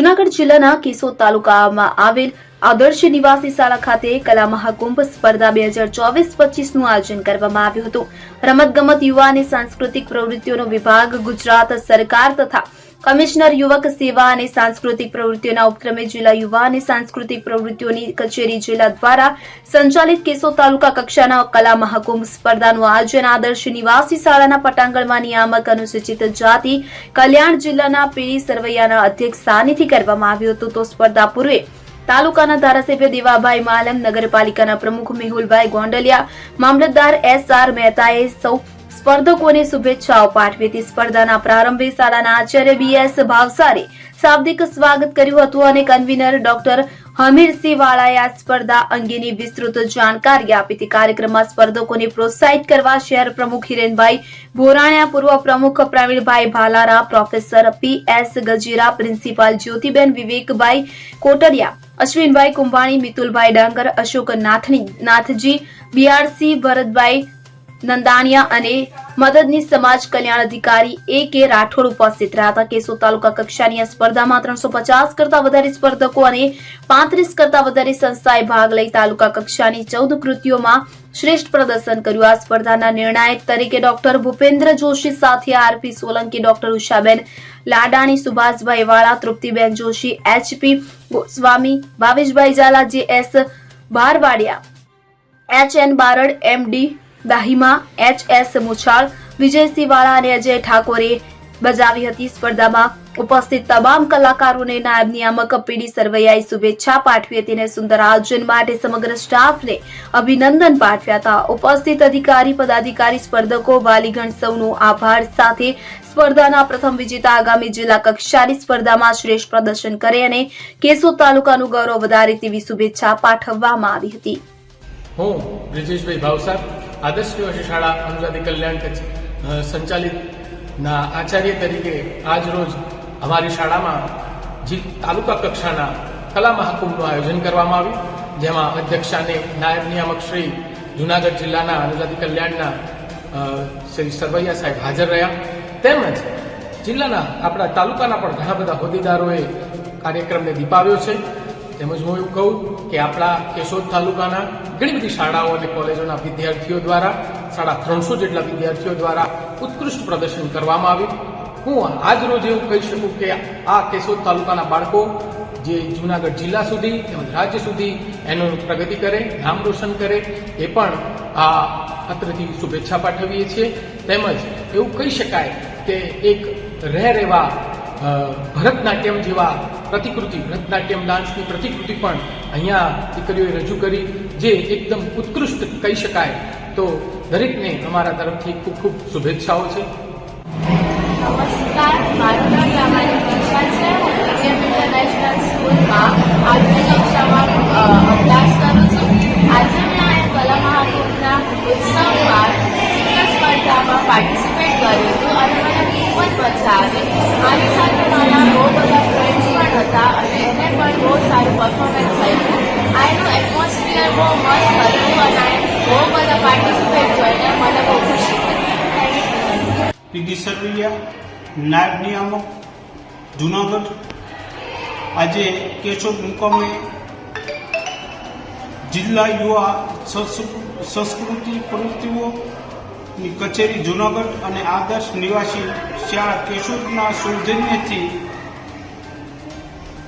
જૂનાગઢ જિલ્લાના કેશોદ તાલુકામાં આવેલ આદર્શ નિવાસી શાળા ખાતે કલા મહાકુંભ સ્પર્ધા 2024-25 નું આયોજન કરવામાં આવ્યું હતું। રમતગમત, યુવા અને સાંસ્કૃતિક પ્રવૃત્તિઓનો વિભાગ, ગુજરાત સરકાર તથા કમિશનર યુવક સેવા અને સાંસ્કૃતિક પ્રવૃત્તિઓના ઉપક્રમે જિલ્લા યુવા અને સાંસ્કૃતિક પ્રવૃત્તિઓની કચેરી જિલ્લા દ્વારા સંચાલિત કેશોદ તાલુકા કક્ષાના કલા મહાકુંભ સ્પર્ધાનું આયોજન આદર્શ નિવાસી શાળાના પટાંગણમાં નિયામક અનુસૂચિત જાતિ કલ્યાણ જિલ્લાના પીડી સરવૈયાના અધ્યક્ષ સ્થાનેથી કરવામાં આવ્યું હતું। તો સ્પર્ધા પૂર્વે તાલુકાના ધારાસભ્ય દેવાભાઈ માલમ, નગરપાલિકાના પ્રમુખ મેહુલભાઈ ગોંડલિયા, મામલતદાર SR મહેતાએ સૌ સ્પર્ધકોને શુભેચ્છાઓ પાઠવી હતી। સ્પર્ધાના પ્રારંભે શાળાના આચાર્ય BS ભાવસારે શાબ્દિક સ્વાગત કર્યું હતું અને કન્વીનર ડોક્ટર હમીરસિંહ વાળાએ આ સ્પર્ધા અંગેની વિસ્તૃત જાણકારી આપી હતી। કાર્યક્રમમાં સ્પર્ધકોને પ્રોત્સાહિત કરવા શહેર પ્રમુખ હિરેનભાઈ ભોરાણિયા, પૂર્વ પ્રમુખ Pravinbhai Bhalara, professor PS Gajera, principal Jyotiben Vivekbhai Kotadiya, Ashwinbhai Kumbhani, Mitulbhai Dangar, Ashok Nathji, BRC Bharatbhai Nandaniya અને મદદની સમાજ કલ્યાણ અધિકારી AK રાઠોડ ઉપસ્થિત રહ્યા હતા। કેશોદ તાલુકા કક્ષાની આ સ્પર્ધામાં 350 કરતા વધારે સ્પર્ધકો અને 35 કરતા વધારે સંસ્થાએ ભાગ લઈ તાલુકા કક્ષાની 14 કૃતિઓમાં શ્રેષ્ઠ પ્રદર્શન કર્યું। આ સ્પર્ધાના નિર્ણાયક તરીકે ડોક્ટર ભૂપેન્દ્ર જોશી, સાથિયા RP સોલંકી, ડોક્ટર ઉષાબેન લાડાણી, સુભાષભાઈ વાળા, તૃપ્તિબેન જોશી, HP ગોસ્વામી, ભાવેશભાઈ Jhala, JS બારવાડિયા, HN Barad, MD દાહીમા, HS Muchhal, Vijaysinh વાળા અને અજય ઠાકોરે બજાવી હતી। સ્પર્ધામાં ઉપસ્થિત તમામ કલાકારોને નાયબ નિયામક પીડી સરવૈયાએ શુભેચ્છા પાઠવી હતી અને સુંદર આયોજન માટે સમગ્ર સ્ટાફને અભિનંદન પાઠવ્યા હતા। ઉપસ્થિત અધિકારી, પદાધિકારી, સ્પર્ધકો, વાલીગણ સૌનો આભાર સાથે સ્પર્ધાના પ્રથમ વિજેતા આગામી જિલ્લા કક્ષાની સ્પર્ધામાં શ્રેષ્ઠ પ્રદર્શન કરે અને કેશોદ તાલુકાનું ગૌરવ વધારે તેવી શુભેચ્છા પાઠવવામાં આવી હતી। હું બ્રિજેશભાઈ ભાવસાર, આદર્શ નિવાસી શાળા અનુજાતિ કલ્યાણ સંચાલિત ના આચાર્ય તરીકે આજ રોજ અમારી શાળામાં તાલુકા કક્ષાના કલા મહાકુંભનું આયોજન કરવામાં આવ્યું, જેમાં અધ્યક્ષ અને નાયબ નિયામક શ્રી જૂનાગઢ જિલ્લાના અનુજાતિ કલ્યાણના શ્રી સરવૈયા સાહેબ હાજર રહ્યા, તેમજ જિલ્લાના આપણા તાલુકાના પણ ઘણા બધા હોદ્દેદારોએ કાર્યક્રમને દીપાવ્યો છે। તેમજ હું એવું કહું કે આપણા કેશોદ તાલુકાના ઘણી બધી શાળાઓ અને કોલેજોના વિદ્યાર્થીઓ દ્વારા 350 જેટલા વિદ્યાર્થીઓ દ્વારા ઉત્કૃષ્ટ પ્રદર્શન કરવામાં આવ્યું। હું આજ રોજ એવું કહી શકું કે આ કેશોદ તાલુકાના બાળકો જે જૂનાગઢ જિલ્લા સુધી તેમજ રાજ્ય સુધી એનું પ્રગતિ કરે, નામ રોશન કરે, એ પણ આ પત્રથી શુભેચ્છા પાઠવીએ છીએ। તેમજ એવું કહી શકાય કે એક રેર એવા ભરતનાટ્યમ જેવા પ્રતિકૃતિ, ભરતનાટ્યમ ડાન્સની પ્રતિકૃતિ પણ અહીંયા દીકરીઓએ રજૂ કરી, જે એકદમ ઉત્કૃષ્ટ કહી શકાય। તો દરેકને અમારા તરફથી ખૂબ ખૂબ શુભેચ્છાઓ છે। નમસ્કાર, મારું નામ રામાની વર્ષા છે। હું PGM ઇન્ટરનેશનલ સ્કૂલમાં 8મી કક્ષામાં અભ્યાસ કરું છું। આજે મેં આ કલા મહાકુંભના ઉત્સવમાં ચિત્ર સ્પર્ધામાં પાર્ટિસિપેટ કર્યું હતું અને મને ખૂબ જ મજા આવી। મારી સાથે મારા બહુ બધા ફ્રેન્ડ્સ પણ હતા અને એને પણ બહુ સારું પરફોર્મન્સ થયું। આનું એટમોસ્ફિયર બહુ મસ્ત હતું અને બહુ બધા પાર્ટિસિપેટ જોઈને મને બહુ ખુશી થઈ। પીડી સરવૈયા, નાયબ નિયામક જૂનાગઢ, આજે કેશોદ મુકામે જિલ્લા યુવા સંસ્કૃતિ પ્રવૃત્તિઓની કચેરી જૂનાગઢ અને આદર્શ નિવાસી શાળા કેશોદના સૌજન્યથી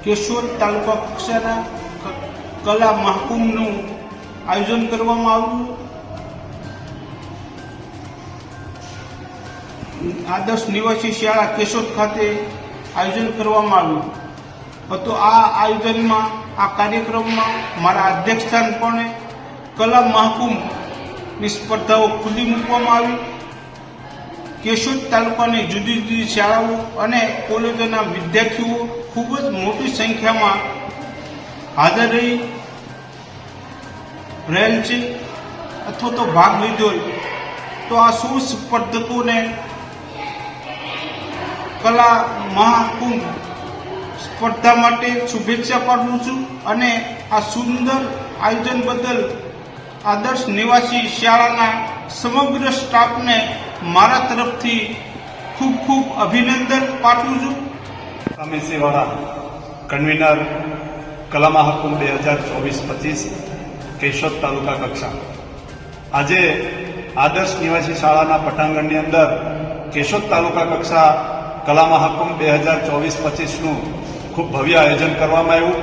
કેશોદ તાલુકા કક્ષાના કલા મહાકુંભનું આયોજન કરવામાં આવ્યું। આદર્શ નિવાસી શાળા કેશોદ ખાતે આયોજન કરવામાં આવ્યું હતું। આ આયોજનમાં, આ કાર્યક્રમમાં મારા અધ્યક્ષસ્થાન પણ કલા મહાકુંભની સ્પર્ધાઓ ખુલ્લી મૂકવામાં આવી। કેશોદ તાલુકાની જુદી જુદી શાળાઓ અને કોલેજોના વિદ્યાર્થીઓ ખૂબ જ મોટી સંખ્યામાં હાજર રહેલ છે અથવા તો ભાગ લીધો। તો આ સ્પર્ધકોને કલા મહાકુંભ સ્પર્ધા માટે શુભેચ્છા પાઠવું છું અને આ સુંદર આયોજન બદલ આદર્શ નિવાસી શાળાના સમગ્ર સ્ટાફને મારા તરફથી ખૂબ ખૂબ અભિનંદન પાઠવું છું। હમીરસિંહ વાળા, કન્વીનર કલા મહાકુંભ 2024-25 કેશોદ તાલુકા કક્ષા. આજે આદર્શ નિવાસી શાળાના પટાંગણની અંદર કેશોદ તાલુકા કક્ષા કલા મહાકુંભ 2024-25નું ખૂબ ભવ્ય આયોજન કરવામાં આવ્યું.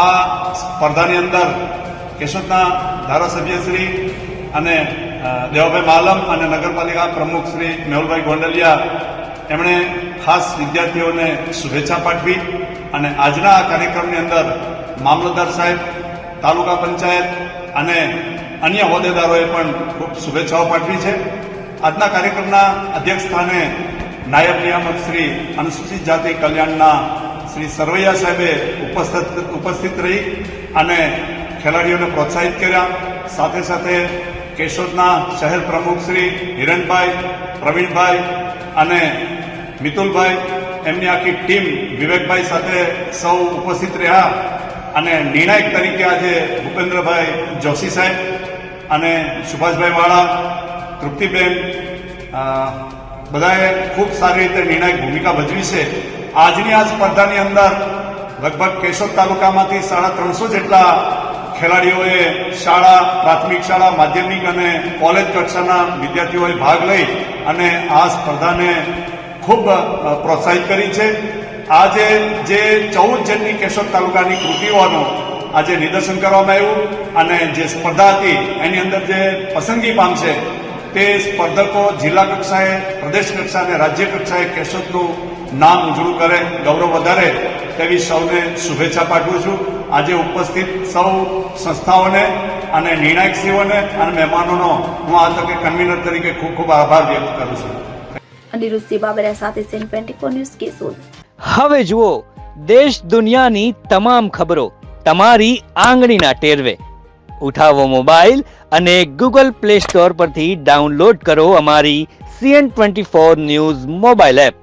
આ સ્પર્ધાની અંદર કેશોદના ધારાસભ્યશ્રી અને દેવાભાઈ માલમ અને નગરપાલિકા પ્રમુખ શ્રી મેહુલભાઈ ગોંડલિયા એમણે ખાસ વિદ્યાર્થીઓને શુભેચ્છા પાઠવી અને આજના આ કાર્યક્રમની અંદર મામલતદાર સાહેબ, તાલુકા પંચાયત અને અન્ય હોદ્દેદારોએ પણ ખૂબ શુભેચ્છાઓ પાઠવી છે. આજના કાર્યક્રમના અધ્યક્ષ સ્થાને નાયબ નિયામક શ્રી અનુસૂચિત જાતિ કલ્યાણના શ્રી સરવૈયા સાહેબે ઉપસ્થિત રહી અને ખેલાડીઓને પ્રોત્સાહિત કર્યા. સાથે સાથે કેશોદના શહેર પ્રમુખ શ્રી હિરણભાઈ, પ્રવીણભાઈ અને મિતુલભાઈ, એમની આખી ટીમ વિવેકભાઈ સાથે સૌ ઉપસ્થિત રહ્યા અને નિર્ણાયક તરીકે આજે ભૂપેન્દ્રભાઈ જોશી સાહેબ અને સુભાષભાઈ વાળા, તૃપ્તિબેન બધાએ ખૂબ સારી રીતે નિર્ણાયક ભૂમિકા ભજવી છે. આજની આ સ્પર્ધાની અંદર લગભગ કેશોદ તાલુકામાંથી 350 જેટલા ખેલાડીઓએ શાળા, પ્રાથમિક શાળા, માધ્યમિક અને કોલેજ કક્ષાના વિદ્યાર્થીઓએ ભાગ લઈ અને આ સ્પર્ધાને ખૂબ પ્રોત્સાહિત કરી છે. આજે જે 14 જેટલી કેશોદ તાલુકાની કૃતિઓનું આજે નિદર્શન કરવામાં આવ્યું અને જે સ્પર્ધા હતી એની અંદર જે પસંદગી પામશે તે સ્પર્ધકો જિલ્લા કક્ષાએ, પ્રદેશ કક્ષાએ અને રાજ્ય કક્ષાએ કેશોદનું નામ ઉજળું કરે, ગૌરવ વધારે તેવી સૌને શુભેચ્છા પાઠવું છું. આજે ઉપસ્થિત સૌ સંસ્થાઓને અને નિર્ણાયકશ્રીઓને અને મહેમાનોનો હું આ તકે કન્વીનર તરીકે ખૂબ ખૂબ આભાર વ્યક્ત કરું છું. અનિરુદ્ધ બાબરિયા સાથે સેન 24 ન્યૂઝ કેશોદ. હવે જુઓ દેશ દુનિયાની તમામ ખબરો તમારી આંગળીના ટેરવે. ઉઠાવો મોબાઈલ અને ગૂગલ પ્લે સ્ટોર પરથી ડાઉનલોડ કરો અમારી CN24 ન્યૂઝ મોબાઈલ એપ.